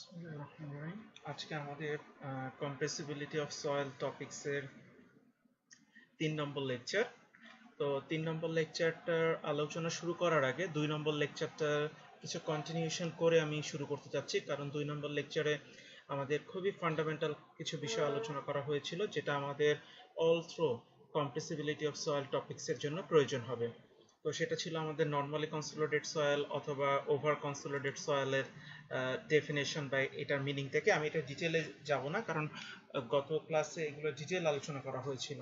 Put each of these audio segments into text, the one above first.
বিসমিল্লাহিররহমানিররহিম। আজকে আমাদের compressibility of soil টপিকসের 3 নম্বর লেকচার। তো 3 নম্বর লেকচারটার আলোচনা শুরু করার আগে 2 নম্বর লেকচারটার কিছু কন্টিনিউশন করে আমি শুরু করতে চাচ্ছি, কারণ 2 নম্বর লেকচারে আমাদের খুবই ফান্ডামেন্টাল কিছু বিষয় আলোচনা করা হয়েছিল, যেটা আমাদের all through compressibility of soil টপিকসের জন্য প্রয়োজন হবে। তো সেটা ছিল আমাদের নর্মালি কনসোলিডেটেড সয়েল অথবা ওভার কনসোলিডেটেড সয়েলের ডেফিনেশন বা এটার মিনিং থেকে। আমি এটা ডিটেলে যাব না, কারণ গত ক্লাসে এগুলো ডিটেল আলোচনা করা হয়েছিল।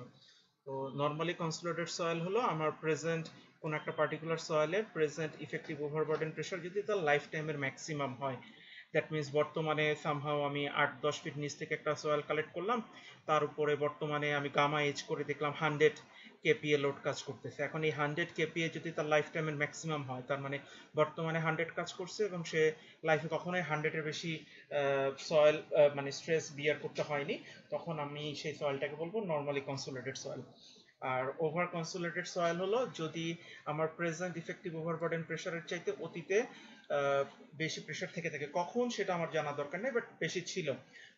তো নর্মালি কনসোলিডেটেড সয়েল হলো আমার প্রেজেন্ট কোন একটা পার্টিকুলার সয়েলের প্রেজেন্ট ইফেক্টিভ ওভারবার্ডেন প্রেশার যদি তার লাইফ টাইমের ম্যাক্সিমাম হয়। দ্যাট মিনস বর্তমানে সামহাও আমি 8-10 ফিট নিচ থেকে একটা সয়েল কালেক্ট করলাম, তার উপরে বর্তমানে আমি গামা এজ করে দেখলাম 100 কেপিএ লোড কাজ করতেছে। এখন এই 100 কেপিএ যদি তার লাইফ টাইমের ম্যাক্সিমাম হয়, তার মানে বর্তমানে 100 কাজ করছে এবং সে লাইফে কখনোই 100-এর বেশি সয়েল মানে স্ট্রেস বিয়ার করতে হয়নি, তখন আমি সেই সয়েলটাকে বলবো নর্মালি কনসোলিডেটেড সয়েল। আর ওভার কনসোলিডেটেড সয়েল হলো যদি আমার প্রেজেন্ট ইফেক্টিভ ওভারবার্ডেন প্রেশারের চাইতে অতীতে বেশি প্রেশার থেকে থাকে। কখন সেটা আমার জানা দরকার নেই, বাট বেশি ছিল।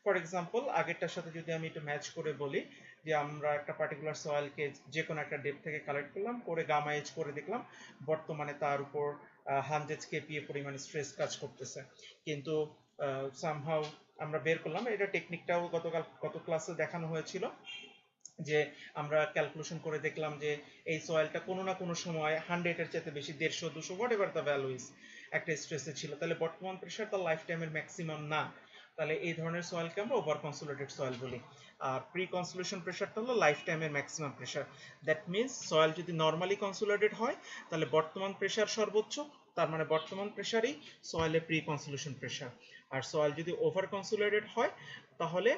ফর এক্সাম্পল, আগেরটার সাথে যদি আমি একটু ম্যাচ করে বলি, যে আমরা একটা পার্টিকুলার সয়েলকে যে কোনো একটা ডেপ থেকে কালেক্ট করলাম, করে গামা এজ করে দেখলাম বর্তমানে তার উপর 100 কেপিএ পরিমাণ স্ট্রেস কাজ করতেছে, কিন্তু সামহাউ আমরা বের করলাম। এটা টেকনিকটাও গত ক্লাসে দেখানো হয়েছিল, যে আমরা ক্যালকুলেশন করে দেখলাম যে এই সয়েলটা কোনো না কোনো সময় 100-এর চেয়ে বেশি, 150-200 what ever the value is, একটা স্ট্রেসে ছিল। তাহলে বর্তমান প্রেশার তার লাইফ টাইমের ম্যাক্সিমাম না, তাহলে এই ধরনের সয়েলকে আমরা ওভার কনসোলিডেটেড সয়েল বলি। আর প্রি কনসোলেশন প্রেশারটা হলো লাইফ টাইমের maximum pressure. That means soil যদি নর্মালি কনসোলিডেটেড হয়, তাহলে বর্তমান প্রেশার সর্বোচ্চ, তার মানে বর্তমান প্রেশারই সয়েলের প্রি কনসোলেশন প্রেশার। আর সয়েল যদি ওভার কনসোলিডেটেড হয়, তাহলে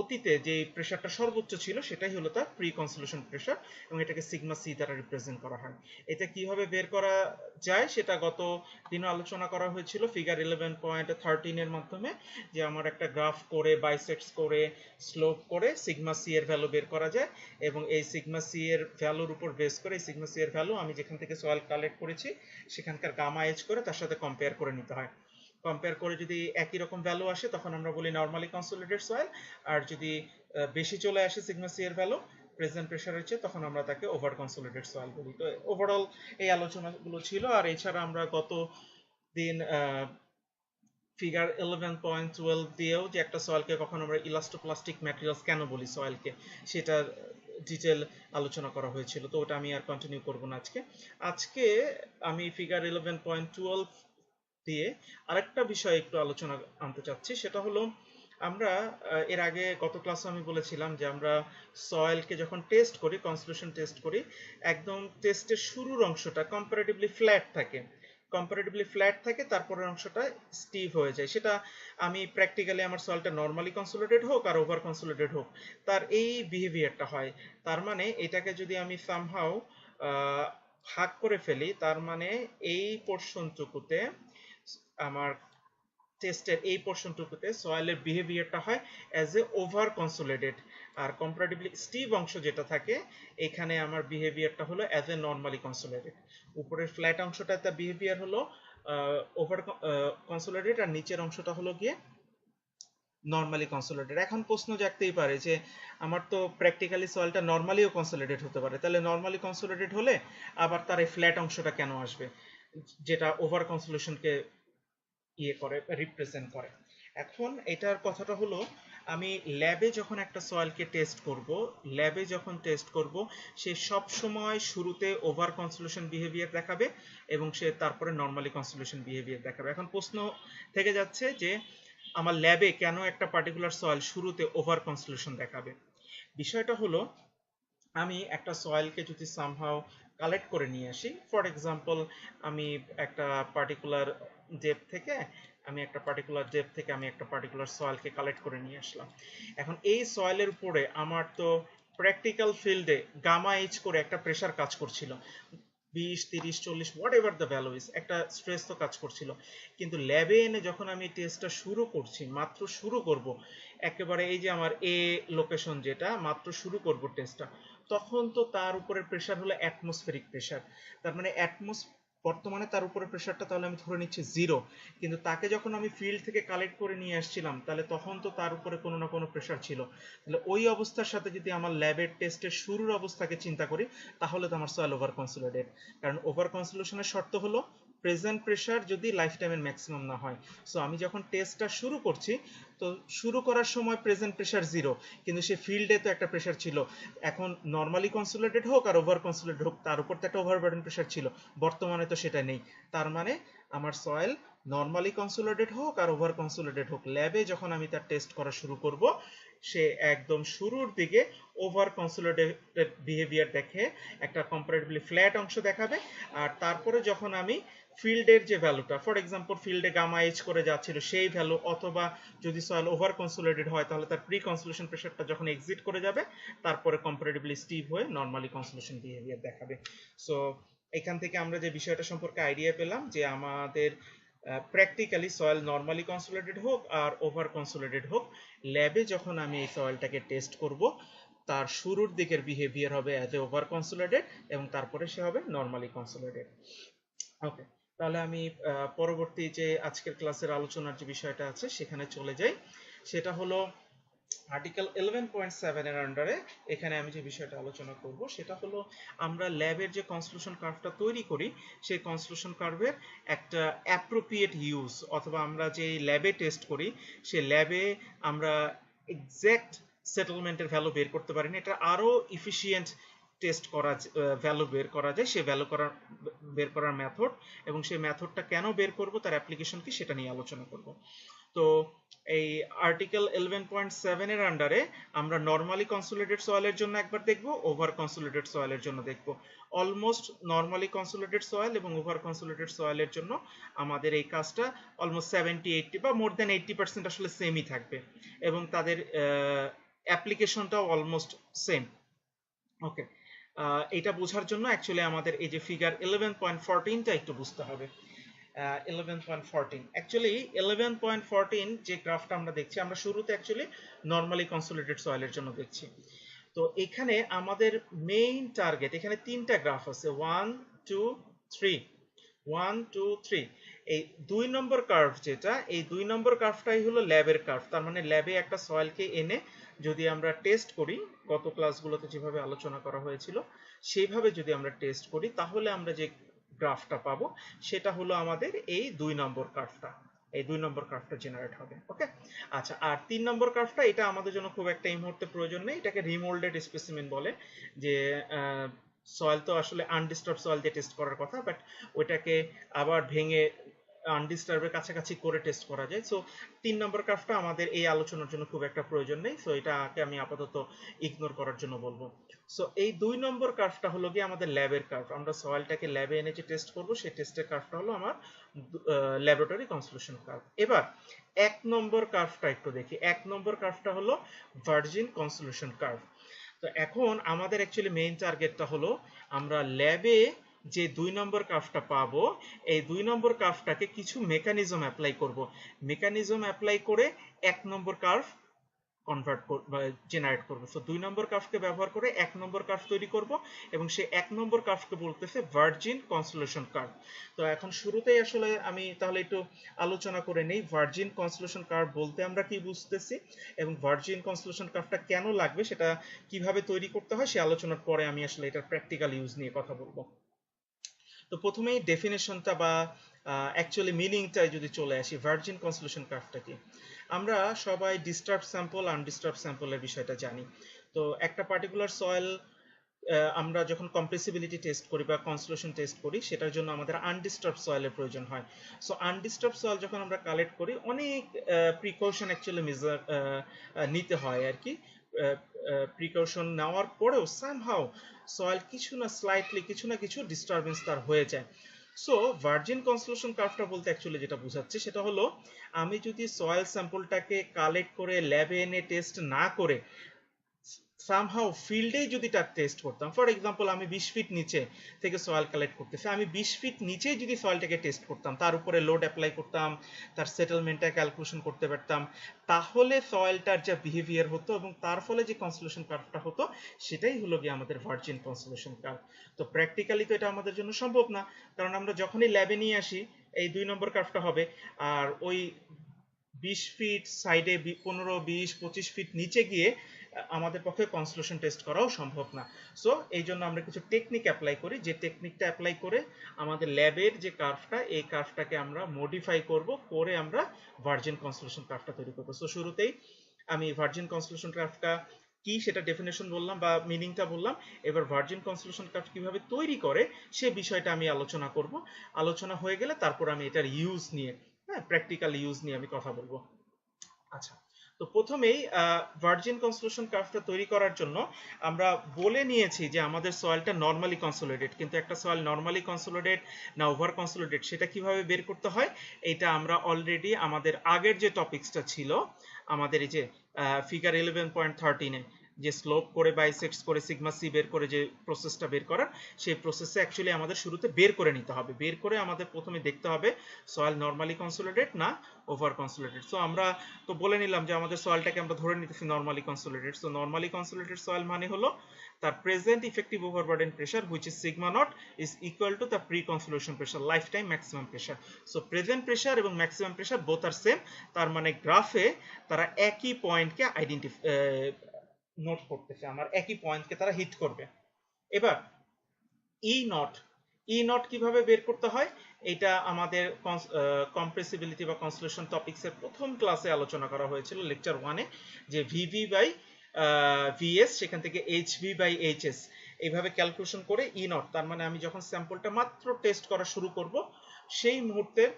অতীতে যে প্রেশারটা সর্বোচ্চ ছিল সেটাই হলো তার প্রি কনসোলেশন প্রেশার, এবং এটাকে সিগমা সি দ্বারা রিপ্রেজেন্ট করা হয়। এটা কিভাবে বের করা যায় সেটা গত দিনও আলোচনা করা হয়েছিল ফিগার 11.13 এর মাধ্যমে, যে আমার একটা গ্রাফ করে বাইসেক্টস করে স্লোপ করে সিগমা সি এর ভ্যালু বের করা যায়, এবং এই সিগমা সি এর ভ্যালুর উপর বেস করে এই সিগমা সি এর ভ্যালু আমি যেখান থেকে সয়েল কালেক্ট করেছি সেখানকার গামা এজ করে তার সাথে কম্পেয়ার করে নিতে হয়। কম্পেয়ার করে যদি একই রকম ভ্যালু আসে, তখন আমরা বলি নর্মালি কনসোলিডেটেড সয়েল। আর যদি বেশি চলে আসে সিগমা সি এর ভ্যালু প্রেজেন্ট প্রেশারের চেয়ে, তখন আমরা তাকে ওভার কনসোলিডেটেড সয়েল বলি। তো ওভারঅল এই আলোচনাগুলো ছিল। আর এছাড়া আমরা গত দিন ফিগার 11.12 দিয়েও যে একটা সয়েলকে কখন আমরা ইলাস্টোপ্লাস্টিক ম্যাটেরিয়ালস কেন বলি সয়েলকে, সেটার ডিটেল আলোচনা করা হয়েছিল। তো ওটা আমি আর কন্টিনিউ করব না আজকে। আজকে আমি ফিগার 11.12 দিয়ে আরেকটা বিষয় একটু আলোচনা আনতে চাচ্ছি। সেটা হলো, আমরা এর আগে গত ক্লাসে আমি বলেছিলাম যে আমরা সয়েলকে যখন টেস্ট করি, কনসোলিডেশন টেস্ট করি, একদম টেস্টের শুরুর অংশটা কম্পারেটিভলি ফ্ল্যাট থাকে, তারপরের অংশটা স্টিভ হয়ে যায়। সেটা আমি প্র্যাকটিক্যালি আমার সয়েলটা নর্মালি কনসোলিডেটেড হোক আর ওভার কনসোলিডেটেড হোক, তার এই বিহেভিয়ারটা হয়। তার মানে এটাকে যদি আমি সামহাউ ভাগ করে ফেলি, তার মানে এই পোর্শনটুকুতে আমার টেস্টের এই পোর্শনটুকুতে সয়েলের বিহেভিয়ারটা হয় অ্যাজ এ ওভার কনসোলিডেট, আর কম্পারেটিভলি স্টিভ অংশ যেটা থাকে এখানে আমার বিহেভিয়ারটা হলো অ্যাজ এ নর্মালি কনসোলিডেট। উপরের ফ্ল্যাট অংশটা তার বিহেভিয়ার হলো ওভার কনসোলিডেট, আর নিচের অংশটা হলো গিয়ে নর্মালি কনসোলিডেট। এখন প্রশ্ন জাগতেই পারে যে আমার তো প্র্যাকটিক্যালি সয়েলটা নর্মালিও কনসোলিডেট হতে পারে, তাহলে নর্মালি কনসোলিডেট হলে আবার তার এই ফ্ল্যাট অংশটা কেন আসবে, যেটা ওভার কনসোলেশনকে রিপ্রেজেন্ট করে। এখন এটার কথাটা হলো, আমি ল্যাবে যখন একটা সয়েলকে টেস্ট করব, সে সব সময় শুরুতে ওভার কনসোলেশন বিহেভিয়ার দেখাবে এবং সে তারপরে নর্মালি কনসোলেশন বিহেভিয়ার দেখাবে। এখন প্রশ্ন থেকে যাচ্ছে যে আমার ল্যাবে কেন একটা পার্টিকুলার সয়েল শুরুতে ওভার কনসোলেশন দেখাবে। বিষয়টা হলো, আমি একটা সয়েলকে যদি সামহাও কালেক্ট করে নিয়ে আসি, ফর এক্সাম্পল আমি একটা পার্টিকুলার ডেপ থেকে আমি একটা পার্টিকুলার সয়েলকে কালেক্ট করে নিয়ে আসলাম। এখন এই সয়েলের উপরে আমার তো প্র্যাকটিক্যাল ফিল্ডে গামা এইচ করে একটা প্রেশার কাজ করছিল, 20, 30, 40 what ever the value is, একটা স্ট্রেস তো কাজ করছিল। কিন্তু ল্যাবে এনে যখন আমি টেস্টটা মাত্র শুরু করব, একেবারে এই যে আমার এ লোকেশন যেটা মাত্র শুরু করব টেস্টটা, তখন তো তার উপরের প্রেশার হলো অ্যাটমসফেরিক প্রেশার। তার মানে বর্তমানে তার উপরে প্রেশারটা তাহলে আমি ধরে নিচ্ছি 0, কিন্তু তাকে যখন আমি ফিল্ড থেকে কালেক্ট করে নিয়ে আসছিলাম তাহলে তখন তো তার উপরে কোনো না কোনো প্রেশার ছিল। তাহলে ওই অবস্থার সাথে যদি আমার ল্যাবের টেস্টের শুরুর অবস্থাকে চিন্তা করি তাহলে তো আমার সয়েল ওভার কনসোলিডেট। কারণ ওভার কনসোলিডেশনের শর্ত হলো প্রেজেন্ট প্রেশার যদি লাইফ টাইমের ম্যাক্সিমাম না হয়। সো আমি যখন টেস্টটা শুরু করছি তো শুরু করার সময় প্রেজেন্ট প্রেশার 0, কিন্তু সে ফিল্ডে তো একটা প্রেশার ছিল। এখন নর্মালি কনসোলিডেট হোক আর ওভার কনসোলিডেট হোক তার উপর তো একটা ওভারবার্ডেন প্রেশার ছিল, বর্তমানে তো সেটা নেই। তার মানে আমার সয়েল নর্মালি কনসোলিডেট হোক আর ওভার কনসোলিডেট হোক, ল্যাবে যখন আমি তার টেস্ট করা শুরু করব সে একদম শুরুর দিকে ওভার কনসোলিডেটেড বিহেভিয়ার দেখে একটা কম্পারেটিভলি ফ্ল্যাট অংশ দেখাবে। আর তারপরে যখন আমি ফিল্ডের যে ভ্যালুটা, ফর এক্সাম্পল ফিল্ডে গামা এইচ করে যাচ্ছিল সেই ভ্যালু, অথবা যদি সয়েল ওভার কনসোলিডেটেড হয় তাহলে তার প্রি কনসোলেশন প্রেশারটা যখন এক্সিট করে যাবে তারপরে কম্পারেটিভলি স্টিভ হয়ে নর্মালি কনসোলেশন বিহেভিয়ার দেখাবে। সো এখান থেকে আমরা যে বিষয়টা সম্পর্কে আইডিয়া পেলাম যে আমাদের প্র্যাকটিক্যালি সয়েল নর্মালি কনসোলিডেটেড হোক আর ওভার কনসোলিডেটেড হোক, ল্যাবে যখন আমি এই সয়েলটাকে টেস্ট করব তার শুরুর দিকের বিহেভিয়ার হবে অ্যাজ এ ওভার কনসোলিডেটেড এবং তারপরে সে হবে নর্মালি কনসোলিডেটেড। ওকে, তাহলে আমি পরবর্তী যে আজকের ক্লাসের আলোচনার যে বিষয়টা আছে সেখানে চলে যাই। সেটা হলো আর্টিকেল 11.7 এর আন্ডারে এখানে আমি যে বিষয়টা আলোচনা করব সেটা হলো আমরা ল্যাবের যে কনসোলিউশন কার্ভটা তৈরি করি সেই কনসোলিউশন কার্ভের একটা অ্যাপ্রোপ্রিয়েট ইউজ, অথবা আমরা যে ল্যাবে টেস্ট করি সেই ল্যাবে আমরা এক্সাক্ট সেটেলমেন্টের ভ্যালু বের করতে পারি না, এটা আরো ইফিশিয়েন্ট টেস্ট করা ভ্যালু বের করা যায়, সেই ভ্যালু বের করার মেথড এবং সেই মেথডটা কেন বের করব তার অ্যাপ্লিকেশন কি সেটা নিয়ে আলোচনা করব। তো এই আর্টিকেল 11.7 এর আন্ডারে আমরা নরমালি কনসোলিডেটেড সয়েলের জন্য একবার দেখব, ওভার কনসোলিডেটেড সয়েলের জন্য দেখব। অলমোস্ট নরমালি কনসোলিডেটেড সয়েল এবং ওভার কনসোলিডেটেড সয়েলের জন্য আমাদের এই কাজটা অলমোস্ট 70-80 বা মোর দেন 80% আসলে সেমই থাকবে এবং তাদের অ্যাপ্লিকেশনটাও অলমোস্ট সেম। ওকে, এটা বোঝার জন্য অ্যাকচুয়ালি আমাদের এই যে ফিগার 11.14টা একটু বুঝতে হবে। 11.14 অ্যাকচুয়ালি 11.14 যে গ্রাফটা আমরা দেখছি, আমরা শুরুতে অ্যাকচুয়ালি নরমালি কনসোলিডেটেড সয়েলের জন্য দেখছি। তো এখানে আমাদের মেইন টার্গেট, এখানে তিনটা গ্রাফ আছে 1 2 3, 1 2 3। এই 2 নম্বর কার্ভ যেটা, এই 2 নম্বর কার্ভটাই হলো ল্যাবের কার্ভ। তার মানে ল্যাবে একটা সয়েলকে এনে যদি আমরা টেস্ট করি, গত ক্লাসগুলোতে যেভাবে আলোচনা করা হয়েছিল সেইভাবে যদি আমরা টেস্ট করি তাহলে আমরা যে গ্রাফটা পাবো সেটা হলো আমাদের এই 2 নম্বর কার্ভটা, এই 2 নম্বর কার্ভটা জেনারেট হবে। ওকে, আচ্ছা, আর 3 নম্বর কার্ভটা এটা আমাদের জন্য খুব একটা এই মুহূর্তে প্রয়োজন নেই, এটাকে রিমোল্ডেড স্পেসিমেন বলে। যে সয়েল তো আসলে আনডিস্টার্ব সয়েল দিয়ে টেস্ট করার কথা, বাট ওইটাকে আবার ভেঙে আনডিস্টার্বের কাছাকাছি করে টেস্ট করা যায়। সো 3 নম্বর কার্ভটা আমাদের এই আলোচনার জন্য খুব একটা প্রয়োজন নেই, সো এটাকে আমি আপাতত ইগনোর করার জন্য বলবো। সো এই 2 নম্বর কার্ভটা হলো গিয়ে আমাদের ল্যাবের কার্ভ, আমরা সয়েলটাকে ল্যাবে এনে যে টেস্ট করব সেই টেস্টের কার্ভটা হলো আমার ল্যাবরেটরি কনসোলিউশন কার্ভ। এবার 1 নম্বর কার্ভটা একটু দেখি। 1 নম্বর কার্ভটা হলো ভার্জিন কনসোলিউশন কার্ভ। তো এখন আমাদের অ্যাকচুয়ালি মেইন টার্গেটটা হলো আমরা ল্যাবে যে 2 নম্বর কার্ভটা পাবো এই 2 নম্বর কার্ভটাকে কিছু মেকানিজম অ্যাপ্লাই করব, মেকানিজম অ্যাপ্লাই করে 1 নম্বর কার্ভ কনভার্ট জেনারেট করব। সো 2 নম্বর কার্ভকে ব্যবহার করে 1 নম্বর কার্ভ তৈরি করব এবং সেই 1 নম্বর কার্ভকে বলতেছে ভার্জিন কনসোলিউশন কার্ভ। তো এখন শুরুতেই আসলে আমি তাহলে একটু আলোচনা করে নেই ভার্জিন কনসোলিউশন কার্ভ বলতে আমরা কি বুঝতেছি এবং ভার্জিন কনসোলিউশন কার্ভটা কেন লাগবে সেটা কিভাবে তৈরি করতে হয় সে আলোচনার পরে আমি আসলে এটার প্র্যাকটিক্যাল ইউজ নিয়ে কথা বলবো। তো প্রথমেই ডেফিনেশনটা বা অ্যাকচুয়ালি মিনিংটাই যদি চলে আসি, ভার্জিন কনসোলিউশন কার্ভটা কি? আমরা সবাই ডিস্টার্ব স্যাম্পল আনডিস্টার্ব স্যাম্পলের বিষয়টা জানি। তো একটা পার্টিকুলার সয়েল আমরা যখন কম্প্রেসিবিলিটি টেস্ট করি বা কনসোলিউশন টেস্ট করি সেটার জন্য আমাদের আনডিস্টার্ব সয়েলের প্রয়োজন হয়। সো আনডিস্টার্ব সয়েল যখন আমরা কালেক্ট করি অনেক প্রিকশন অ্যাকচুয়ালি মেজার নিতে হয় আর কি। প্রিকশন নেওয়ার পরেও সামহাউ সয়েল কিছু না স্লাইটলি কিছু না কিছু ডিস্টারবেন্স তার হয়ে যায়। সো ভার্জিন কনসোলিউশন কার্ভটা বলতে অ্যাকচুয়ালি যেটা বোঝাচ্ছে সেটা হলো আমি যদি সয়েল স্যাম্পলটাকে কালেক্ট করে ল্যাবে এনে টেস্ট না করে সামহাউ ফিল্ডে যদি তার টেস্ট করতাম, ফর এক্সাম্পল আমি 20 ফিট নিচে থেকে সয়েল কালেক্ট করতেছি, আমি 20 ফিট নিচে যদি সয়েলটাকে টেস্ট করতাম, তার উপরে লোড অ্যাপ্লাই করতাম, তার সেটেলমেন্টটা ক্যালকুলেশন করতে পারতাম, তাহলে সয়েলটার যা বিহেভিয়ার হতো এবং তার ফলে যে কনসোলেশন কার্ভটা হতো সেটাই হলো গিয়ে আমাদের ভার্জিন কনসোলেশন কার্ভ। তো প্র্যাকটিক্যালি তো এটা আমাদের জন্য সম্ভব না, কারণ আমরা যখনই ল্যাবে নিয়ে আসি এই 2 নম্বর কার্ভটা হবে, আর ওই 20 ফিট সাইডে 15, 20, 25 ফিট নিচে গিয়ে আমাদের পক্ষে কনসোলেশন টেস্ট করাও সম্ভব না। সো এই জন্য আমরা কিছু টেকনিক অ্যাপ্লাই করি, যে টেকনিকটা অ্যাপ্লাই করে আমাদের ল্যাবের যে কার্ভটা, এই কার্ভটাকে আমরা মডিফাই করব, করে আমরা ভার্জিন কনসোলেশন কার্ভটা তৈরি করব। সো শুরুতেই আমি ভার্জিন কনসোলেশন কার্ভটা কি সেটা ডেফিনেশন বললাম বা মিনিংটা বললাম। এবার ভার্জিন কনসোলেশন কার্ভ কিভাবে তৈরি করে সে বিষয়টা আমি আলোচনা করব। আলোচনা হয়ে গেলে তারপর আমি এটার ইউজ নিয়ে, হ্যাঁ, প্র্যাকটিক্যাল ইউজ নিয়ে আমি কথা বলবো। আচ্ছা, তো প্রথমেই ভার্জিন কনসোলেশন কার্ভটা তৈরি করার জন্য আমরা বলে নিয়েছি যে আমাদের সয়েলটা নরমালি কনসোলিডেট, কিন্তু একটা সয়েল নরমালি কনসোলিডেট না ওভার কনসোলিডেট সেটা কিভাবে বের করতে হয় এটা আমরা অলরেডি আমাদের আগের যে টপিকসটা ছিল, আমাদের এই যে ফিগার 11.13 যে স্লোপ করে বাইসেক্টস করে সিগমা সি বের করে যে প্রসেসটা বের করার, সেই প্রসেসে অ্যাকচুয়ালি আমাদের শুরুতে বের করে নিতে হবে। বের করে আমাদের প্রথমে দেখতে হবে সয়েল নরমালি কনসোলিডেট না ওভার কনসোলিডেট। সো আমরা তো বলে নিলাম যে আমাদের সয়েলটাকে আমরা ধরে নিতেছি normally consolidate. So normally consolidate soil মানে হলো তার present effective overburden pressure which is sigma naught is equal to the pre consolation pressure life time maximum pressure. So present pressure এবং ম্যাক্সিমাম প্রেশার বোথ আর same, তার মানে গ্রাফে তারা একই পয়েন্টকে note করতেছে, আমার একই পয়েন্টকে তারা হিট করবে। এবার ই নট কিভাবে বের করতে হয় এটা আমাদের কম্প্রেসিবিলিটি বা কনসোলেশন টপিকস এর প্রথম ক্লাসে আলোচনা করা হয়েছিল লেকচার 1-এ, যে ভিভি বাই ভিএস, সেখান থেকে এইচভি বাই এইচএস এইভাবে ক্যালকুলেশন করে ই নট, তার মানে আমি যখন স্যাম্পলটা মাত্র টেস্ট করা শুরু করব সেই মুহূর্তের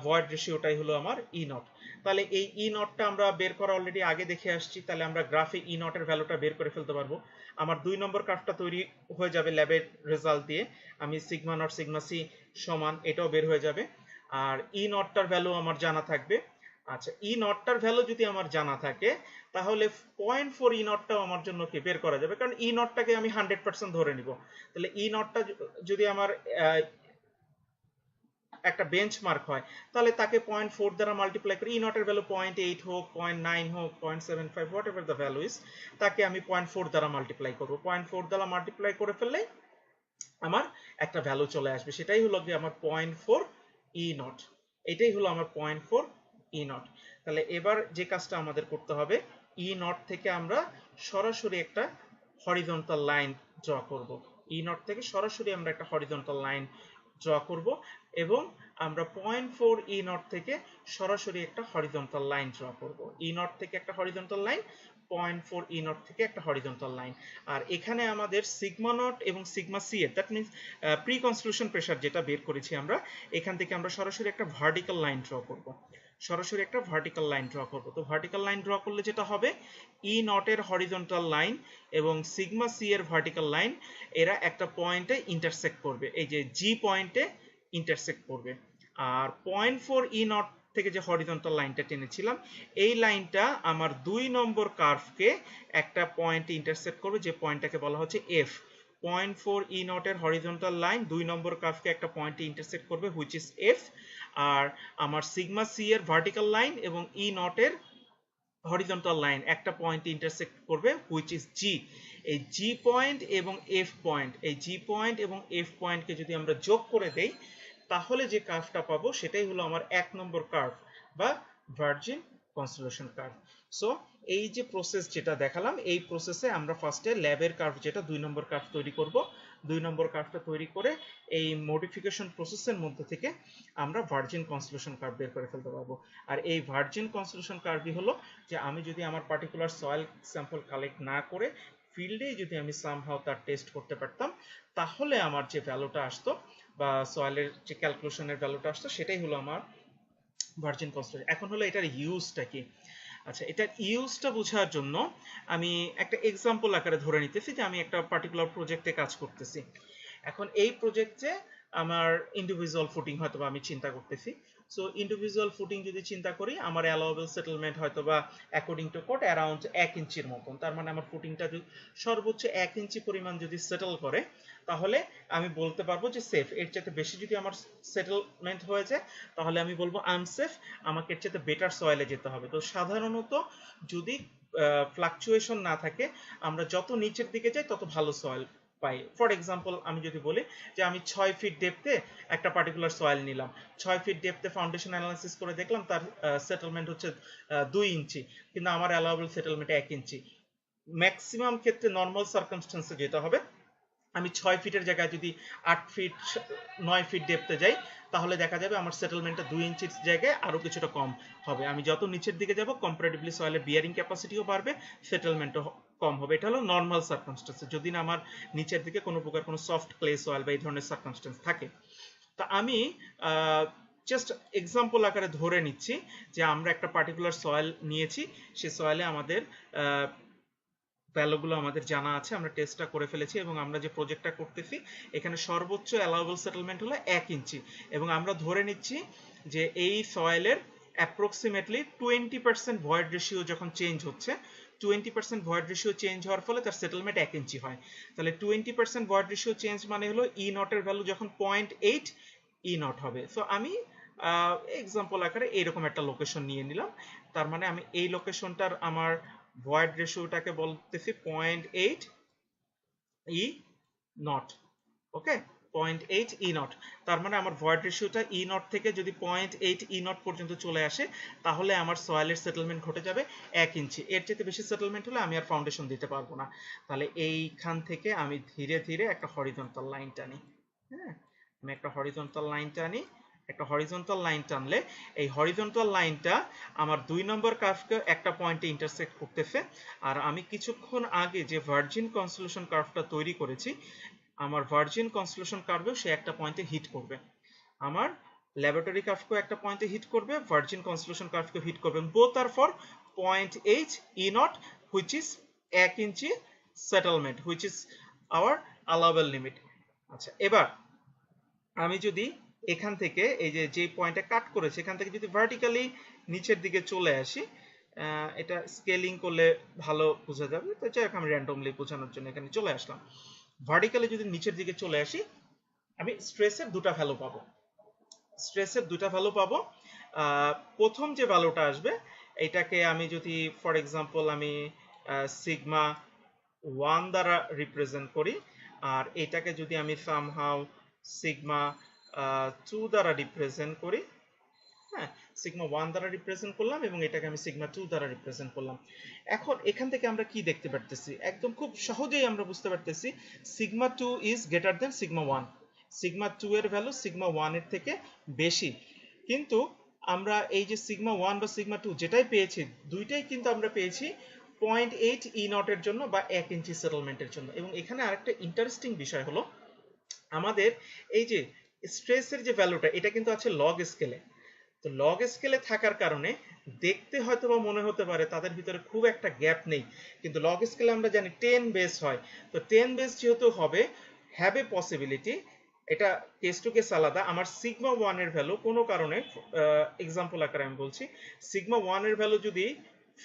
ভয়েড রেশিওটাই হলো আমার ই নট। তাহলে এই ই নটটা আমরা বের করা অলরেডি আগে দেখে আসছি, তাহলে আমরা গ্রাফে ই নটের ভ্যালুটা বের করে ফেলতে পারবো। আমার 2 নম্বর কার্ভটা তৈরি হয়ে যাবে ল্যাবের রেজাল্ট দিয়ে, আমি সিগমা নট সিগমা সি সমান এটাও বের হয়ে যাবে, আর ই নটটার ভ্যালু আমার জানা থাকবে। আচ্ছা, ই নটটার ভ্যালু যদি আমার জানা থাকে তাহলে 0.4 ই নটটাও আমার জন্য কি বের করা যাবে, কারণ ই নটটাকে আমি 100% ধরে নিব। তাহলে ই নটটা যদি আমার একটা বেঞ্চমার্ক হয় তাহলে তাকে 0.4 দ্বারা মাল্টিপ্লাই করে ই নটের ভ্যালু 0.8 হোক, 0.9 হোক, 0.75 what ever the value is, তাকে আমি 0.4 দ্বারা মাল্টিপ্লাই করব। 0.4 দ্বারা মাল্টিপ্লাই করে ফেললে আমার একটা ভ্যালু চলে আসবে, সেটাই হলো কি আমার 0.4 ই নট। এটাই হলো আমার 0.4 ই নট। তাহলে এবার যে কাজটা আমাদের করতে হবে, ই নট থেকে আমরা সরাসরি একটা হরিজন্টাল লাইন ড্র করব। ই নট থেকে সরাসরি আমরা একটা হরিজন্টাল লাইন ড্র করব এবং আমরা 0.4 ই নট থেকে সরাসরি একটা হরিজন্টাল লাইন ড্র করব। ই নট থেকে একটা হরিজন্টাল লাইন, 0.4 ই নট থেকে একটা হরিজন্টাল লাইন। আর এখানে আমাদের সিগমা নট এবং সিগমা সি এর, that means pre consolation pressure যেটা বের করেছি আমরা, এখান থেকে আমরা সরাসরি একটা ভার্টিক্যাল লাইন ড্র করব। সরাসরি একটা ভার্টিক্যাল লাইন ড্র করব। তো ভার্টিক্যাল লাইন ড্র করলে যেটা হবে, ই নটের হরিজন্টাল লাইন এবং সিগমা সি এর ভার্টিক্যাল লাইন এরা একটা পয়েন্টে ইন্টারসেক্ট করবে, এই যে জি পয়েন্টে ইন্টারসেক্ট করবে। আর 0.4 ই নট থেকে যে হরিজন্টাল লাইনটা টেনেছিলাম, এই লাইনটা আমার 2 নম্বর কার্ভকে একটা পয়েন্টে ইন্টারসেক্ট করবে, যে পয়েন্টটাকে বলা হচ্ছে এফ। 0.4 ই নটের হরিজন্টাল লাইন 2 নম্বর কার্ভকে একটা পয়েন্টে ইন্টারসেক্ট করবে হুইচ ইজ এফ। আর আমার সিগমা সি এর ভার্টিক্যাল লাইন এবং ই নটের হরিজন্টাল লাইন একটা পয়েন্টে ইন্টারসেক্ট করবে হুইচ ইজ জি। এই জি পয়েন্ট এবং এফ পয়েন্ট, এই জি পয়েন্ট এবং এফ পয়েন্টকে যদি আমরা যোগ করে দেই তাহলে যে কার্ভটা পাবো সেটাই হলো আমার 1 নম্বর কার্ভ বা ভার্জিন কনসোলেশন কার্ভ। সো এই যে প্রসেস যেটা দেখালাম, এই প্রসেসে আমরা ফার্স্টে ল্যাবের কার্ভ যেটা 2 নম্বর কার্ভ তৈরি করব। 2 নম্বর কার্ভটা তৈরি করে এই মডিফিকেশন প্রসেসের মধ্যে থেকে আমরা ভার্জিন কনসোলেশন কার্ভ বের করে ফেলতে পারবো। আর এই ভার্জিন কনসোলেশন কার্ভই হলো যে আমি যদি আমার পার্টিকুলার সয়েল স্যাম্পল কালেক্ট না করে ফিল্ডেই যদি আমি সামহাউ তার টেস্ট করতে পারতাম, তাহলে আমার যে ভ্যালুটা আসতো বা সয়েলের যে ক্যালকুলেশনের ভ্যালুটা আসতো সেটাই হলো আমার ভার্জিন কনসোলেশন। এখন হলো এটার ইউজটা কি। আচ্ছা, এটার ইউজটা বোঝার জন্য আমি একটা এক্সাম্পল আকারে ধরে নিতেছি যে আমি একটা পার্টিকুলার প্রজেক্টে কাজ করতেছি। এখন এই প্রজেক্টে আমার ইন্ডিভিজুয়াল ফুটিং হয়তো আমি চিন্তা করতেছি, সো ইন্ডিভিজুয়াল ফুটিং যদি চিন্তা করি আমার অ্যালাউয়েবল সেটেলমেন্ট হয়তো বা অ্যাকর্ডিং টু কোড অ্যারাউন্ড 1 ইঞ্চির মতন, তার মানে আমার ফুটিংটা সর্বোচ্চ 1 ইঞ্চি পরিমাণ যদি সেটেল করে তাহলে আমি বলতে পারবো যে সেফ। এর চাইতে বেশি যদি আমার সেটেলমেন্ট হয়ে যায় তাহলে আমি বলবো আনসেফ, আমাকে এর চাইতে বেটার সয়েলে যেতে হবে। তো সাধারণত যদি ফ্লাকচুয়েশন না থাকে আমরা যত নিচের দিকে যাই তত ভালো সয়েল পাই। ফর এক্সাম্পল আমি যদি বলি যে আমি 6 ফিট ডেপথে একটা পার্টিকুলার সয়েল নিলাম, 6 ফিট ডেপথে ফাউন্ডেশন অ্যানালাইসিস করে দেখলাম তার সেটেলমেন্ট হচ্ছে 2 ইঞ্চি, কিন্তু আমার অ্যালাউয়েবল সেটেলমেন্ট 1 ইঞ্চি। ম্যাক্সিমাম ক্ষেত্রে নর্মাল সার্কামস্টেন্সে যেতে হবে, আমি 6 ফিটের জায়গায় যদি 8 ফিট 9 ফিট ডেপথে যাই তাহলে দেখা যাবে আমার সেটেলমেন্টটা 2 ইঞ্চির জায়গায় আরো কিছুটা কম হবে। আমি যত নিচের দিকে যাব কম্পারেটিভলি সয়েলের বিয়ারিং ক্যাপাসিটিও বাড়বে, সেটেলমেন্টও কম হবে। এটা হলো নর্মাল সার্কামস্টেন্স, যদি না আমার নিচের দিকে কোনো প্রকার কোনো সফট ক্লে সয়েল বা এই ধরনের সার্কামস্টেন্স থাকে। তো আমি জাস্ট এক্সাম্পল আকারে ধরে নিচ্ছি যে আমরা একটা পার্টিকুলার সয়েল নিয়েছি, সে সয়েলে আমাদের ভ্যালুগুলো আমাদের জানা আছে, আমরা টেস্টটা করে ফেলেছি এবং আমরা যে প্রজেক্টটা করতেছি এখানে সর্বোচ্চ অ্যালাউয়েবল সেটেলমেন্ট হলো 1 ইঞ্চি এবং আমরা ধরে নিচ্ছি যে এই সয়েলের অ্যাপ্রক্সিমেটলি 20% ভয়েড রেশিও যখন চেঞ্জ হচ্ছে, 20% ভয়েড রেশিও চেঞ্জ হওয়ার ফলে তার সেটেলমেন্ট 1 ইঞ্চি হয়। তাহলে 20% ভয়েড রেশিও চেঞ্জ মানে হলো ই নটের ভ্যালু যখন 0.8 ই নট হবে। সো আমি এক্সাম্পল আকারে এইরকম একটা লোকেশন নিয়ে নিলাম, তার মানে আমি এই লোকেশনটার আমার ভয়েড রেশিওটাকে বলতেছি 0.8 E not. Okay, 0.8 E not, তার মানে আমার ভয়েড রেশিওটা ই নট থেকে যদি 0.8 ই নট পর্যন্ত চলে আসে তাহলে আমার সয়েলের সেটেলমেন্ট ঘটে যাবে 1 ইঞ্চি। এর চেয়ে বেশি সেটেলমেন্ট হলে আমি আর ফাউন্ডেশন দিতে পারবো না। তাহলে এইখান থেকে আমি ধীরে ধীরে একটা হরিজন্টাল লাইন টানি। হ্যাঁ, আমি একটা হরিজন্টাল লাইন টানি, একটা হরিজন্টাল লাইন টানলে এই হরিজন্টাল লাইনটা আমার 2 নম্বর কার্ভকে একটা পয়েন্টে ইন্টারসেক্ট করতেছে। আর আমি কিছুক্ষণ আগে যে ভার্জিন কনসোলেশন কার্ভটা তৈরি করেছি, আমার ভার্জিন কনসোলেশন কার্ভেও সে একটা পয়েন্টে হিট করবে, আমার ল্যাবরেটরি কার্ভকেও একটা পয়েন্টে হিট করবে, ভার্জিন কনসোলেশন কার্ভকেও হিট করবে। Both are for 0.8 E naught which is 1 inch settlement, which is our allowable limit. আচ্ছা, এবার আমি যদি এখান থেকে এই যে পয়েন্টে কাট করেছে এখান থেকে যদি ভার্টিক্যালি নিচের দিকে চলে আসি, এটা স্কেলিং করলে ভালো বোঝা যাবে, তো যাই হোক আমি র্যান্ডমলি বোঝানোর জন্য এখানে চলে আসলাম। ভার্টিক্যালি যদি নিচের দিকে চলে আসি আমি স্ট্রেসের দুটা ভ্যালু পাবো, স্ট্রেসের দুটা ভ্যালু পাবো। প্রথম যে ভ্যালুটা আসবে এটাকে আমি যদি ফর এক্সাম্পল আমি সিগমা 1 দ্বারা রিপ্রেজেন্ট করি, আর এটাকে যদি আমি সামহাউ সিগমা 2 দ্বারা রিপ্রেজেন্ট করি, হ্যাঁ, সিগমা 1 দ্বারা রিপ্রেজেন্ট করলাম এবং এটাকে আমি সিগমা 2 দ্বারা রিপ্রেজেন্ট করলাম। এখন এখান থেকে আমরা কি দেখতে পারতেছি, একদম খুব সহজেই আমরা বুঝতে পারতেছি sigma 2 is greater than sigma 1, sigma 2 এর ভ্যালু সিগমা 1 এর থেকে বেশি। কিন্তু আমরা এই যে সিগমা 1 বা সিগমা 2 যেটাই পেয়েছি দুইটাই কিন্তু আমরা পেয়েছি 0.8 ই নট এর জন্য বা 1 ইঞ্চি সেটেলমেন্টের জন্য। এবং এখানে আরেকটা ইন্টারেস্টিং বিষয় হলো আমাদের এই যে স্ট্রেসের যে ভ্যালুটা এটা কিন্তু আছে লগ স্কেলে। তো লগ স্কেলে থাকার কারণে দেখতে হয়তো বা মনে হতে পারে তাদের ভিতরে খুব একটা গ্যাপ নেই, কিন্তু লগ স্কেলে আমরা জানি 10 বেস হয়। তো 10 বেস যেহেতু হবে, হ্যাভ এ পসিবিলিটি, এটা কেস টু কেস আলাদা। আমার সিগমা 1 এর ভ্যালু কোনো কারণে এক্সাম্পল আকারে আমি বলছি, সিগমা 1 এর ভ্যালু যদি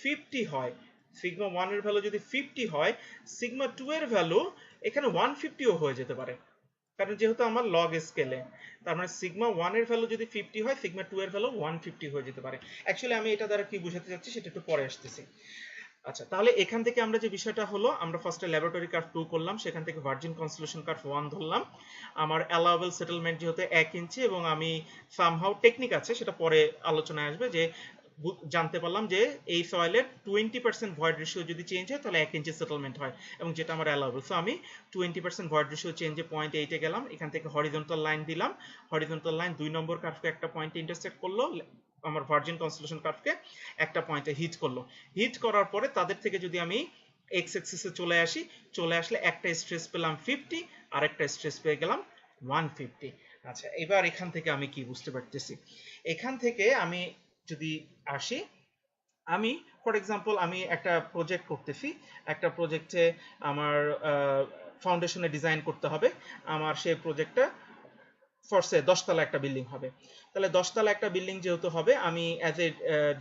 50 হয়, সিগমা 1 এর ভ্যালু যদি 50 হয়, সিগমা 2 এর ভ্যালু এখানে 150ও হয়ে যেতে পারে, কারণ যেহেতু আমার লগ স্কেলে, তার মানে সিগমা 1 এর ভ্যালু যদি 50 হয় সিগমা 2 এর ভ্যালু 150 হয়ে যেতে পারে। অ্যাকচুয়ালি আমি এটা দ্বারা কি বোঝাতে চাচ্ছি সেটা একটু পরে আসতেছি। আচ্ছা, তাহলে এখান থেকে আমরা যে বিষয়টা হলো আমরা ফার্স্টে ল্যাবরেটরি কার্ভ 2 করলাম, সেখান থেকে ভার্জিন কনসোলেশন কার্ভ 1 ধরলাম, আমার অ্যালাউয়েবল সেটেলমেন্ট যেহেতু 1 ইঞ্চি এবং আমি সামহাউ টেকনিক আছে সেটা পরে আলোচনায় আসবে, যে জানতে পারলাম যে এই সয়েলের 20% ভয়েড রেশিও যদি চেঞ্জ হয় তাহলে 1 ইঞ্চি সেটেলমেন্ট হয় এবং যেটা আমার অ্যালাউয়েবল। সো আমি 20% ভয়েড রেশিও চেঞ্জে 0.8 এ গেলাম, এখান থেকে হরিজন্টাল লাইন দিলাম, হরিজন্টাল লাইন 2 নম্বর কার্ভকে একটা পয়েন্টে ইন্টারসেক্ট করলো, আমার ভার্জিন কনসোলেশন কার্ভকে একটা পয়েন্টে হিট করলো। হিট করার পরে তাদের থেকে যদি আমি এক্স অ্যাক্সিসে চলে আসি, চলে আসলে একটা স্ট্রেস পেলাম 50 আর একটা স্ট্রেস পেয়ে গেলাম 150। আচ্ছা, এবার এখান থেকে আমি কি বুঝতে পারতেছি, এখান থেকে আমি যদি আসি, আমি ফর এক্সাম্পল আমি একটা প্রজেক্ট করতেছি, একটা প্রজেক্টে আমার ফাউন্ডেশনে ডিজাইন করতে হবে, আমার সেই প্রজেক্টটা ফর সে 10 তলা একটা বিল্ডিং হবে, তাহলে 10 তলা একটা বিল্ডিং যেহেতু হবে, আমি অ্যাজ এ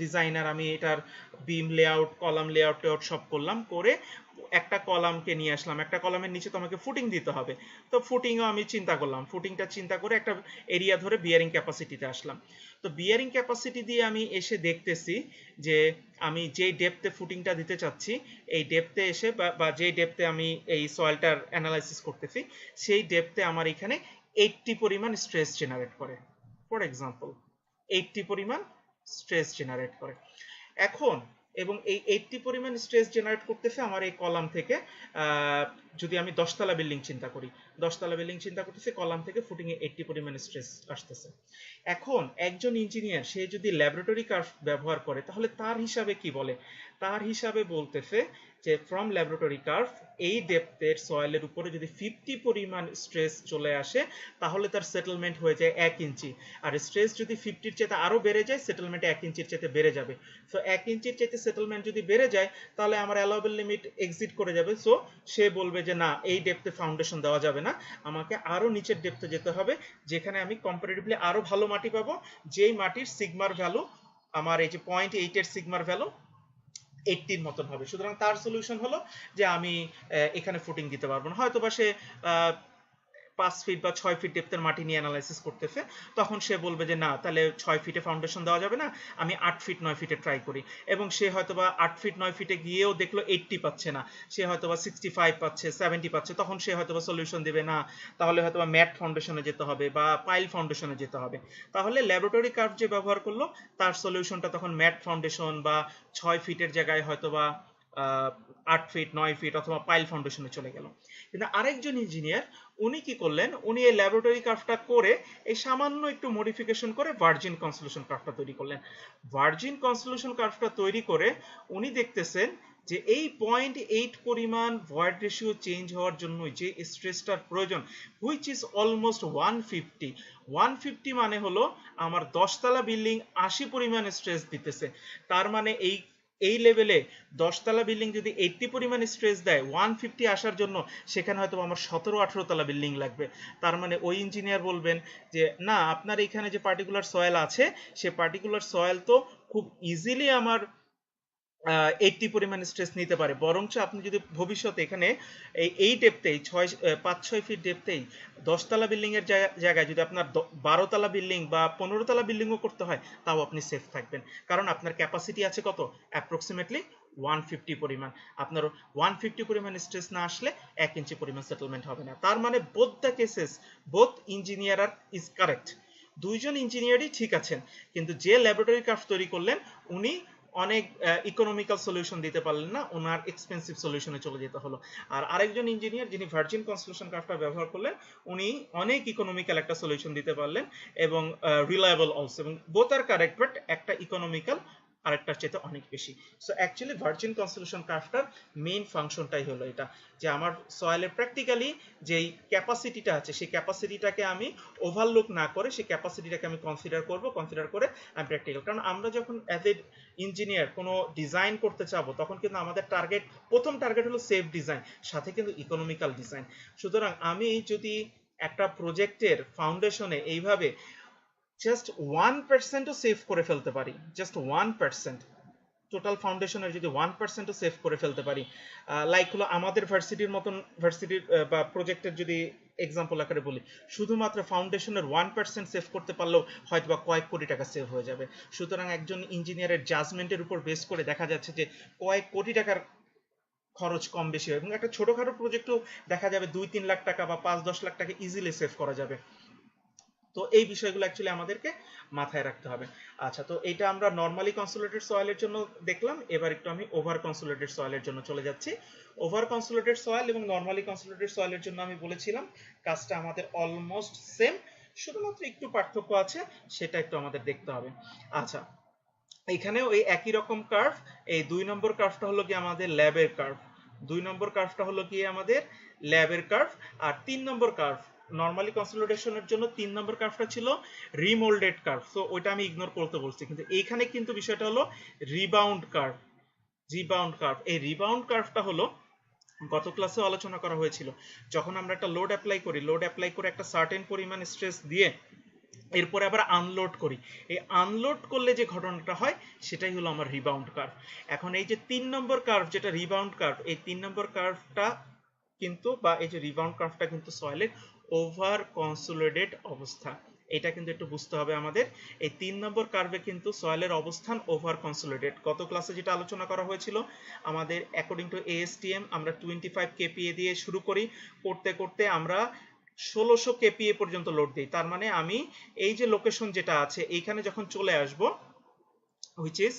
ডিজাইনার আমি এটার বিম লেআউট, কলাম লেআউট টেআউট সব করলাম, করে একটা কলামকে নিয়ে আসলাম, একটা কলামের নিচে তো আমাকে ফুটিং দিতে হবে, তো ফুটিংও আমি চিন্তা করলাম, ফুটিংটা চিন্তা করে একটা এরিয়া ধরে বিয়ারিং ক্যাপাসিটিতে আসলাম। তো বিয়ারিং ক্যাপাসিটি দিয়ে আমি এসে দেখতেছি যে আমি যেই ডেপথে ফুটিংটা দিতে চাচ্ছি, এই ডেপথে এসে বা যেই ডেপথে আমি এই সয়েলটার অ্যানালাইসিস করতেছি, সেই ডেপথে আমার এখানে 80 পরিমাণ স্ট্রেস জেনারেট করে, ফর এক্সাম্পল 80 পরিমাণ স্ট্রেস জেনারেট করে। এখন এবং এই 80 পরিমাণ স্ট্রেস জেনারেট করতেছে আমার এই কলাম থেকে। যদি আমি 10 তলা বিল্ডিং চিন্তা করি, 10 তলা বিল্ডিং চিন্তা করতেছে, কলাম থেকে ফুটিং এ 80 পরিমাণ স্ট্রেস আসতেছে। এখন একজন ইঞ্জিনিয়ার সে যদি ল্যাবরেটরি কার্ভ ব্যবহার করে, তাহলে তার হিসাবে কি বলে? তার হিসাবে বলতেছে যে ফ্রম ল্যাবরেটরি কার্ভ এই ডেপথের সয়েলের উপরে যদি 50 পরিমাণ স্ট্রেস চলে আসে, তাহলে তার সেটেলমেন্ট হয়ে যায় 1 ইঞ্চি, আর স্ট্রেস যদি 50-র চাইতে আরো বেড়ে যায়, সেটেলমেন্ট 1 ইঞ্চির চাইতে বেড়ে যাবে। সো 1 ইঞ্চির চাইতে সেটেলমেন্ট যদি বেড়ে যায়, তাহলে আমার অ্যালাউয়েবল লিমিট এক্সিট করে যাবে। সো সে বলবে যে না, এই ডেপথে ফাউন্ডেশন দেওয়া যাবে না, আমাকে আরো নিচের ডেপথে যেতে হবে, যেখানে আমি কম্পারেটিভলি আরো ভালো মাটি পাবো, যেই মাটির সিগমার ভ্যালু আমার এই যে 0.8 এর সিগমার ভ্যালু 80-র মতন হবে। সুতরাং তার সলিউশন হলো যে আমি এখানে ফুটিং দিতে পারবো না, হয়তো বা সে 5 ফিট বা 6 ফিট ডেপথের মাটি নিয়ে অ্যানালাইসিস করতেছে, তখন সে বলবে যে না, তাহলে 6 ফিটে ফাউন্ডেশন দেওয়া যাবে না, আমি 8 ফিট 9 ফিটে ট্রাই করি। এবং সে হয়তোবা 8 ফিট 9 ফিটে গিয়েও দেখলো 80 পাচ্ছে না, সে হয়তোবা 65 পাচ্ছে, 70 পাচ্ছে, তখন সে হয়তোবা সলিউশন দিবে না, তাহলে হয়তোবা ম্যাট ফাউন্ডেশনে যেতে হবে বা পাইল ফাউন্ডেশনে যেতে হবে। তাহলে ল্যাবরেটরি কার্ভ যে ব্যবহার করলো, তার সলিউশনটা তখন ম্যাট ফাউন্ডেশন বা 6 ফিটের জায়গায় হয়তোবা 8 ফিট 9 ফিট অথবা পাইল ফাউন্ডেশনে চলে গেল। কিন্তু আরেকজন ইঞ্জিনিয়ার উনি কি করলেন, উনি এই ল্যাবরেটরি কার্ভটা করে এই সামান্য একটু মডিফিকেশন করে ভার্জিন কনসোলিউশন কার্ভটা তৈরি করলেন। ভার্জিন কনসোলিউশন কার্ভটা তৈরি করে উনি দেখতেছেন যে এই 0.8 পরিমাণ ভয়েড রেশিও চেঞ্জ হওয়ার জন্য যে স্ট্রেসটার প্রয়োজন, হুইচ ইজ অলমোস্ট 150 মানে হলো আমার 10 তলা বিল্ডিং 80 পরিমাণ স্ট্রেস দিতেছে। তার মানে এই লেভেলে 10 তলা বিল্ডিং যদি 80 পরিমাণ স্ট্রেস দেয়, 150 আসার জন্য সেখানে হয়তো আমার 17-18 তলা বিল্ডিং লাগবে। তার মানে ওই ইঞ্জিনিয়ার বলবেন যে না, আপনার এখানে যে পার্টিকুলার সয়েল আছে, সে পার্টিকুলার সয়েল তো খুব ইজিলি আমার 80 পরিমাণ স্ট্রেস নিতে পারে, বরঞ্চ আপনি যদি ভবিষ্যতে এখানে এই ডেপথেই 5-6 ফিট ডেপথেই 10 তলা বিল্ডিং এর জায়গায় যদি আপনার 12 তলা বিল্ডিং বা 15 তলা বিল্ডিংও করতে হয়, তাও আপনি সেফ থাকবেন, কারণ আপনার ক্যাপাসিটি আছে কত, অ্যাপ্রক্সিমেটলি 150 পরিমাণ। আপনার 150 পরিমাণ স্ট্রেস না আসলে 1 ইঞ্চি পরিমাণ সেটেলমেন্ট হবে না। তার মানে both the cases, both engineer আর ইজ কারেক্ট, দুইজন ইঞ্জিনিয়ারই ঠিক আছেন, কিন্তু যে ল্যাবরেটরি কার্ভ তৈরি করলেন উনি অনেক ইকোনমিক্যাল সলিউশন দিতে পারলেন না, ওনার এক্সপেন্সিভ সলিউশনে চলে যেতে হলো। আর আরেকজন ইঞ্জিনিয়ার যিনি ভার্জিন কনসোলিউশন কার্ভটা ব্যবহার করলেন, উনি অনেক ইকোনমিক্যাল একটা সলিউশন দিতে পারলেন এবং রিলায়েবল অলসো, এবং বোথ আর কারেক্ট, বাট একটা ইকোনমিক্যাল আরেকটার চাইতে অনেক বেশি। সো অ্যাকচুয়ালি ভার্জিন কনসোলিউশন কার্ভটার মেইন ফাংশনটাই হলো এটা, যে আমার সয়েলের প্র্যাকটিক্যালি যেই ক্যাপাসিটিটা আছে, সেই ক্যাপাসিটিটাকে আমি ওভারলুক না করে সেই ক্যাপাসিটিটাকে আমি কনসিডার করব, কনসিডার করে আমি প্র্যাকটিক্যাল। কারণ আমরা যখন অ্যাজ এ ইঞ্জিনিয়ার কোনো ডিজাইন করতে চাবো, তখন কিন্তু আমাদের প্রথম টার্গেট হলো সেফ ডিজাইন, সাথে কিন্তু ইকোনমিক্যাল ডিজাইন। সুতরাং আমি যদি একটা প্রজেক্টের ফাউন্ডেশনে এইভাবে জাস্ট 1%ও সেভ করে ফেলতে পারি, জাস্ট 1%, টোটাল ফাউন্ডেশনের যদি 1%ও সেভ করে ফেলতে পারি, লাইক হলো আমাদের ভার্সিটির মতন ভার্সিটির বা প্রজেক্টের যদি এক্সাম্পল আকারে বলি, শুধুমাত্র ফাউন্ডেশনের 1% সেভ করতে পারলেও হয়তো বা কয়েক কোটি টাকা সেভ হয়ে যাবে। সুতরাং একজন ইঞ্জিনিয়ারের জাজমেন্টের উপর বেস করে দেখা যাচ্ছে যে কয়েক কোটি টাকার খরচ কম বেশি হয়, এবং একটা ছোটখাটো প্রজেক্টও দেখা যাবে 2-3 লাখ টাকা বা 5-10 লাখ টাকা ইজিলি সেভ করা যাবে। তো এই বিষয়গুলো অ্যাকচুয়ালি আমাদেরকে মাথায় রাখতে হবে। আচ্ছা, তো এটা আমরা নরমালি কনসোলিডেটেড সয়েলের জন্য দেখলাম, এবার একটু আমি ওভার কনসোলিডেটেড সয়েলের জন্য চলে যাচ্ছি। ওভার কনসোলিডেটেড সয়েল এবং নরমালি কনসোলিডেটেড সয়েলের জন্য আমি বলেছিলাম কাজটা আমাদের অলমোস্ট সেম, শুধুমাত্র একটু পার্থক্য আছে, সেটা একটু আমাদের দেখতে হবে। আচ্ছা, এখানেও এই একই রকম কার্ভ, এই 2 নম্বর কার্ভটা হলো কি আমাদের ল্যাবের কার্ভ, 2 নম্বর কার্ভটা হলো কি আমাদের ল্যাবের কার্ভ। আর 3 নম্বর কার্ভ নরমালি কনসোলিডেশনের জন্য 3 নম্বর কার্ভটা ছিল রিমোল্ডেড কার্ভ, সো ওইটা আমি ইগনোর করতে বলছি, কিন্তু এইখানে কিন্তু বিষয়টা হলো রিবাউন্ড কার্ভ। রিবাউন্ড কার্ভ, এই রিবাউন্ড কার্ভটা হলো গত ক্লাসে আলোচনা করা হয়েছিল, যখন আমরা একটা লোড অ্যাপ্লাই করি, লোড অ্যাপ্লাই করে একটা সার্টেন পরিমাণ স্ট্রেস দিয়ে এরপরে আবার আনলোড করি, এই আনলোড করলে যে ঘটনাটা হয় সেটাই হলো আমার রিবাউন্ড কার্ভ। এখন এই যে 3 নম্বর কার্ভ যেটা রিবাউন্ড কার্ভ, এই 3 নম্বর কার্ভটা কিন্তু বা এই যে রিবাউন্ড কার্ভটা কিন্তু সয়েলের ওভার কনসোলিডেট অবস্থা। এটা কিন্তু একটু বুঝতে হবে আমাদের। এই 3 নম্বর কার্ভে কিন্তু সয়েলের অবস্থান ওভার কনসোলিডেট। গত ক্লাসে যেটা আলোচনা করা হয়েছিল, আমাদের অ্যাকর্ডিং টু ASTM আমরা 25 kPa দিয়ে শুরু করি, করতে করতে আমরা 1600 kPa পর্যন্ত লোড দিই। তার মানে আমি এই যে লোকেশন যেটা আছে এইখানে যখন চলে আসব, হুইচ ইজ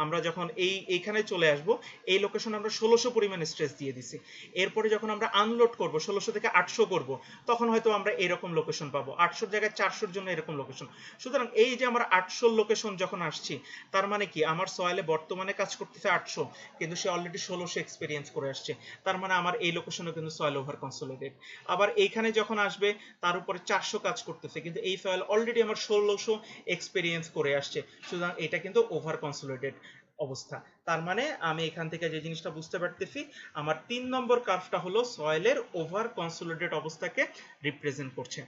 আমরা যখন এইখানে চলে আসব, এই লোকেশন আমরা 1600 পরিমাণ স্ট্রেস দিয়ে দিছি। এরপরে যখন আমরা আনলোড করব 1600 থেকে 800 করব, তখন হয়তো আমরা এরকম লোকেশন পাবো, 800 জায়গায় 400 জন্য এরকম লোকেশন। সুতরাং এই যে আমরা 800 লোকেশন যখন আসছি, তার মানে কি আমার সয়েলে বর্তমানে কাজ করতেছে 800, কিন্তু সে অলরেডি 1600 এক্সপেরিয়েন্স করে আসছে। তার মানে আমার এই লোকেশনে কিন্তু সয়েল ওভার কনসোলিডেট। আবার এইখানে যখন আসবে তার উপরে 400 কাজ করতেছে, কিন্তু এই সয়েল অলরেডি আমার 1600 এক্সপেরিয়েন্স করে আসছে। সুতরাং এটা কিন্তু ওভার কনসোলিডেট অবস্থা। তার মানে আমি এখান থেকে যে জিনিসটা বুঝতে পারতেছি, আমার 3 নম্বর কার্ভটা হলো সয়েলের ওভার কনসোলিডেট অবস্থাকে রিপ্রেজেন্ট করছে।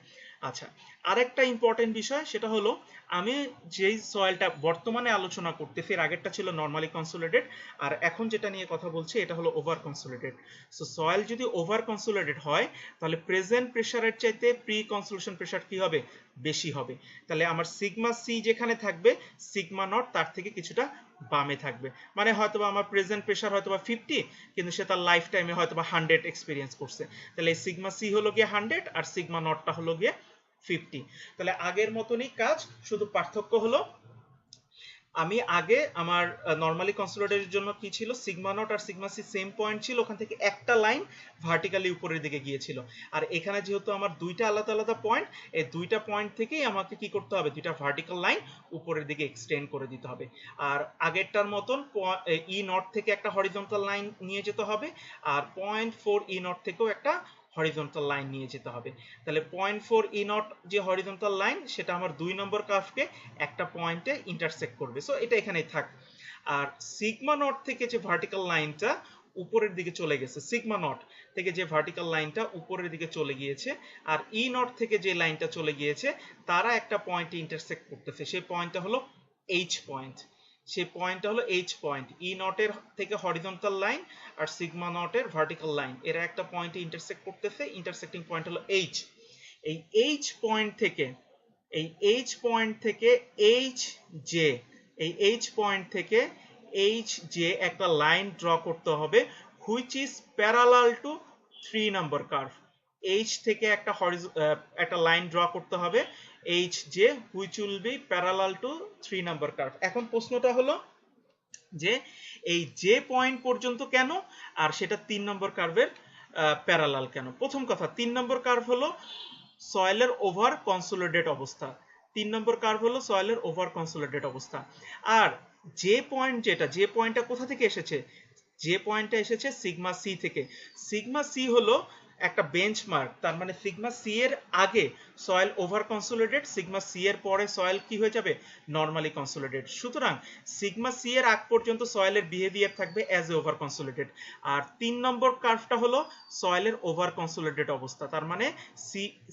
আচ্ছা, আরেকটা ইম্পর্টেন্ট বিষয় সেটা হলো, আমি যেই সয়েলটা বর্তমানে আলোচনা করতেছি, এর আগেরটা ছিল নরমালি কনসোলিডেট, আর এখন যেটা নিয়ে কথা বলছি এটা হলো ওভার কনসোলিডেট। সো সয়েল যদি ওভার কনসোলিডেট হয়, তাহলে প্রেজেন্ট প্রেসারের চাইতে প্রি কনসোলিডেশন প্রেসার কি হবে? বেশি হবে। তাহলে আমার সিগমা সি যেখানে থাকবে, সিগমা নট তার থেকে কিছুটা বামে থাকবে। মানে হয়তোবা আমার প্রেজেন্ট প্রেসার হয়তোবা 50, কিন্তু সে তার লাইফ টাইমে হয়তোবা 100 এক্সপেরিয়েন্স করছে। তাহলে এই সিগমা সি হলো গিয়ে 100 আর সিগমা নটটা হলো গিয়ে 50। তাহলে আগের মতনই কাজ, শুধু পার্থক্য হলো আমি আগে আমার নরমালি কনসোলিডেটের জন্য কি ছিল, সিগমা নট আর সিগমা সি সেম পয়েন্ট ছিল, ওখান থেকে একটা লাইন ভার্টিক্যালি উপরের দিকে গিয়েছিল। আর এখানে যেহেতু আমার দুইটা আলাদা আলাদা পয়েন্ট, এই দুইটা পয়েন্ট থেকেই আমাকে কি করতে হবে, দুইটা ভার্টিক্যাল লাইন উপরের দিকে এক্সটেন্ড করে দিতে হবে। আর আগেরটার মতন ই নট থেকে একটা হরিজন্টাল লাইন নিয়ে যেতে হবে, আর 0.4 ই নট থেকেও একটা হরিজন্টাল লাইন নিয়ে যেতে হবে। তাহলে 0.4 ই নট যে হরিজন্টাল লাইন, সেটা আমার 2 নম্বর কার্ভকে একটা পয়েন্টে ইন্টারসেক্ট করবে। সো এটা এখানেই থাক। আর সিগমা নট থেকে যে ভার্টিক্যাল লাইনটা উপরের দিকে চলে গেছে, সিগমা নট থেকে যে ভার্টিক্যাল লাইনটা উপরের দিকে চলে গিয়েছে, আর ই নট থেকে যে লাইনটা চলে গিয়েছে, তারা একটা পয়েন্টে ইন্টারসেক্ট করতেছে। সেই পয়েন্টটা হলো এইচ পয়েন্ট। সেই পয়েন্টটা হলো এইচ পয়েন্ট। ই নটের থেকে হরিজন্টাল লাইন আর সিগমা নটের ভার্টিক্যাল লাইন, এরা একটা পয়েন্টে ইন্টারসেক্ট করতেছে, ইন্টারসেক্টিং পয়েন্ট হলো এইচ। এই এইচ পয়েন্ট থেকে এইচ জে, এই এইচ পয়েন্ট থেকে এইচ জে একটা লাইন ড্র করতে হবে, which is parallel to 3 number curve. H থেকে একটা লাইন ড্র করতে হবে, H J, which will be parallel to 3 number curve. এখন প্রশ্নটা হলো যে এই জে পয়েন্ট পর্যন্ত কেন, আর সেটা 3 নম্বর কার্ভের প্যারালাল কেন? প্রথম কথা, 3 নম্বর কার্ভ হলো সয়েলের ওভার কনসোলিডেট অবস্থা। 3 নম্বর কার্ভ হলো সয়েলের ওভার কনসোলিডেট অবস্থা। আর যে পয়েন্ট যে পয়েন্টটা কোথা থেকে এসেছে, যে পয়েন্টটা এসেছে সিগমা সি থেকে। সিগমা সি হলো একটা বেঞ্চমার্ক, তার মানে সিগমা সি এর আগে soil over consolidate, sigma c এর পরে সয়েল কি হয়ে যাবে, নরমালি কনসোলিডেট। সুতরাং সিগমা সি এর আগ পর্যন্ত সয়েলের বিহেভিয়ার থাকবে অ্যাজ এ ওভার কনসোলিডেট। আর 3 নম্বর কার্ভটা হলো সয়েলের ওভার কনসোলিডেট অবস্থা। তার মানে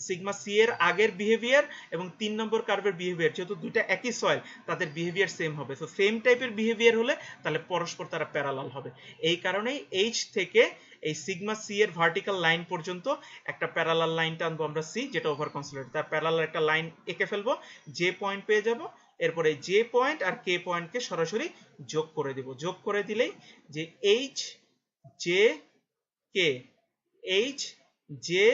সিগমা সি এর আগের বিহেভিয়ার এবং 3 নম্বর কার্ভের বিহেভিয়ার, যেহেতু দুইটা একই সয়েল, তাদের বিহেভিয়ার সেম হবে। তো সেম টাইপের বিহেভিয়ার হলে তাহলে পরস্পর তারা প্যারালাল হবে। এই কারণেই এইচ থেকে এই সিগমা সি এর ভার্টিক্যাল লাইন পর্যন্ত একটা প্যারালাল লাইন টানবো আমরা সি, যেটা ওভার কনসোলিডেট। তার প্যারালাল একটা লাইন এঁকে ফেলবো, জে পয়েন্ট পেয়ে যাব। এরপরে জে পয়েন্ট আর কে পয়েন্টকে সরাসরি যোগ করে দেব। যোগ করে দিলেই যে H J K, H J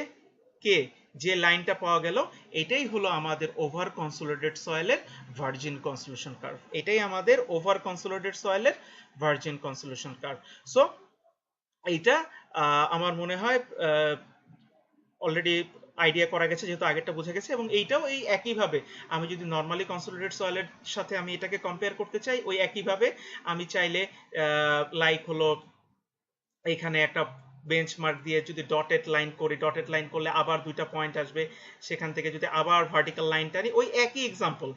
K যে লাইনটা পাওয়া গেল, এটাই হলো আমাদের ওভার কনসোলিডেট সয়েলের ভার্জিন কনসোলিডেশন কার্ভ। এটাই আমাদের ওভার কনসোলিডেট সয়েলের ভার্জিন কনসোলিডেশন কার্ভ। সো এইটা আমার মনে হয় অলরেডি আইডিয়া করা গেছে, যেহেতু আগেরটা বোঝা গেছে। এবং এইটাও এই একইভাবে আমি যদি নরমালি কনসোলিডেট সয়েলের সাথে আমি এটাকে কম্পেয়ার করতে চাই, ওই একইভাবে আমি চাইলে লাইক হলো এখানে একটা বেঞ্চমার্ক দিয়ে যদি ডটেড লাইন করি, ডটেড লাইন করলে আবার দুইটা পয়েন্ট আসবে, সেখান থেকে যদি আবার ভার্টিক্যাল লাইন টানি, ওই একই এক্সাম্পল,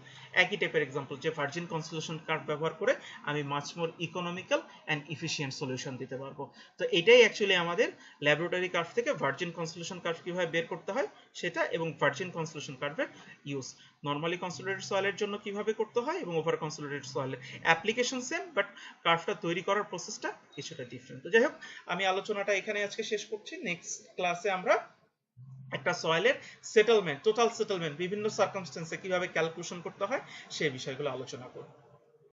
একই টাইপের এক্সাম্পল, যে ভার্জিন কনসোলেশন কার্ভ ব্যবহার করে আমি much more economical and efficient solution দিতে পারবো। তো এটাই অ্যাকচুয়ালি আমাদের ল্যাবরেটরি কার্ভ থেকে ভার্জিন কনসোলেশন কার্ভ কিভাবে বের করতে হয় সেটা, এবং ভার্জিন কনসোলেশন কার্ভের ইউজ নরমালি কনসোলিডেটেড সয়েলের জন্য কিভাবে করতে হয় এবং ওভার কনসোলিডেটেড সয়েলের অ্যাপ্লিকেশন সেম, বাট কার্ভটা তৈরি করার প্রসেসটা কিছুটা ডিফারেন্ট। তো যাই হোক, আমি আলোচনাটা এখানে আজকে শেষ করছি। নেক্সট ক্লাসে আমরা একটা সয়েলের সেটেলমেন্ট, টোটাল সেটেলমেন্ট বিভিন্ন সার্কামস্টেন্সে কিভাবে ক্যালকুলেশন করতে হয় সেই বিষয়গুলো আলোচনা করব।